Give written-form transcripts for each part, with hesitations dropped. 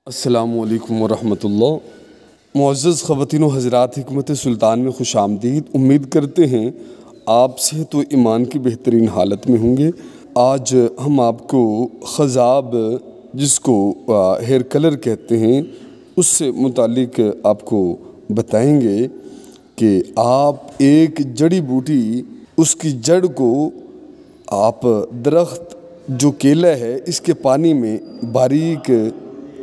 السلام علیکم ورحمۃ اللہ۔ معزز خواتین و حضرات، حکمت سلطان میں خوش آمدید۔ امید کرتے ہیں آپ صحت و ایمان کی بہترین حالت میں ہوں گے۔ آج ہم آپ کو خضاب، جس کو ہیئر کلر کہتے ہیں، اس سے متعلق آپ کو بتائیں گے کہ آپ ایک جڑی بوٹی، اس کی جڑ کو آپ درخت جو کیلا ہے اس کے پانی میں باریک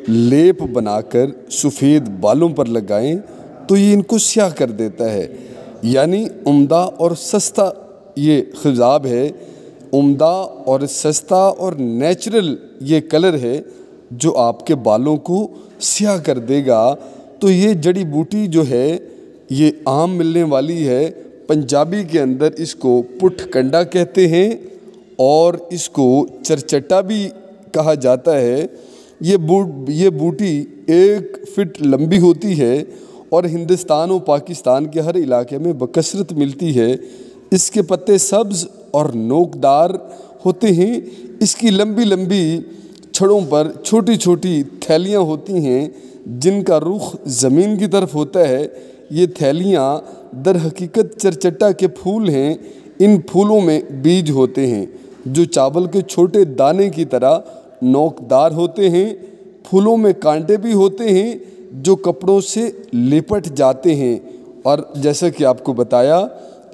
لیپ بنا کر سفید بالوں پر لگائیں تو یہ ان کو سیاہ کر دیتا ہے۔ یعنی عمدہ اور سستا یہ خضاب ہے، عمدہ اور سستا اور نیچرل یہ کلر ہے جو آپ کے بالوں کو سیاہ کر دے گا۔ تو یہ جڑی بوٹی جو ہے یہ عام ملنے والی ہے۔ پنجابی کے اندر اس کو پٹھ کنڈا کہتے ہیں اور اس کو چرچٹا بھی کہا جاتا ہے۔ یہ بوٹی 1 فٹ لمبی ہوتی ہے اور ہندوستان و پاکستان کے ہر علاقے میں بکثرت ملتی ہے۔ اس کے پتے سبز اور نوکدار ہوتے ہیں۔ اس کی لمبی لمبی چھڑوں پر چھوٹی چھوٹی تھیلیاں ہوتی ہیں جن کا رخ زمین کی طرف ہوتا ہے۔ یہ تھیلیاں در حقیقت چرچٹا کے پھول ہیں۔ ان پھولوں میں بیج ہوتے ہیں جو چاول کے چھوٹے دانے کی طرح نوکدار ہوتے ہیں۔ پھولوں میں کانٹے بھی ہوتے ہیں جو کپڑوں سے لپٹ جاتے ہیں، اور جیسا کہ آپ کو بتایا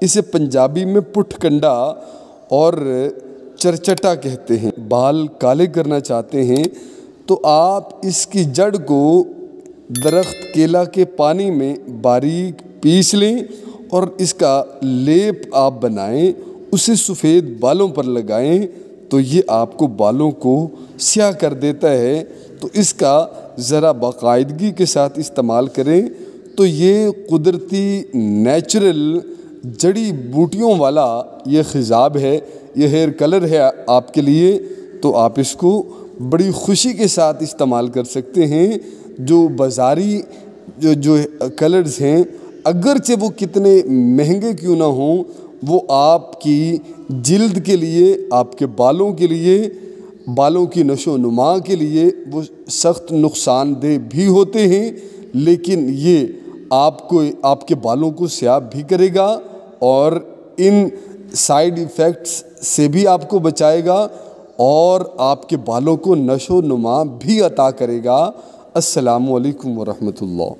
اسے پنجابی میں پٹھ کنڈا اور چرچٹا کہتے ہیں۔ بال کالے کرنا چاہتے ہیں تو آپ اس کی جڑ کو درخت کیلا کے پانی میں باریک پیس لیں اور اس کا لیپ آپ بنائیں، اسے سفید بالوں پر لگائیں تو یہ آپ کو بالوں کو سیاہ کر دیتا ہے۔ تو اس کا ذرا باقاعدگی کے ساتھ استعمال کریں تو یہ قدرتی نیچرل جڑی بوٹیوں والا یہ خضاب ہے، یہ ہیئر کلر ہے آپ کے لیے، تو آپ اس کو بڑی خوشی کے ساتھ استعمال کر سکتے ہیں۔ جو بازاری جو کلرز ہیں، اگرچہ وہ کتنے مہنگے کیوں نہ ہوں، وہ آپ کی جلد کے لیے، آپ کے بالوں کے لیے، بالوں کی نشو و نما کے لیے وہ سخت نقصان دہ بھی ہوتے ہیں، لیکن یہ آپ کے بالوں کو سیاہ بھی کرے گا اور ان سائیڈ ایفیکٹس سے بھی آپ کو بچائے گا اور آپ کے بالوں کو نشو و نما بھی عطا کرے گا۔ السلام علیکم ورحمۃ اللہ۔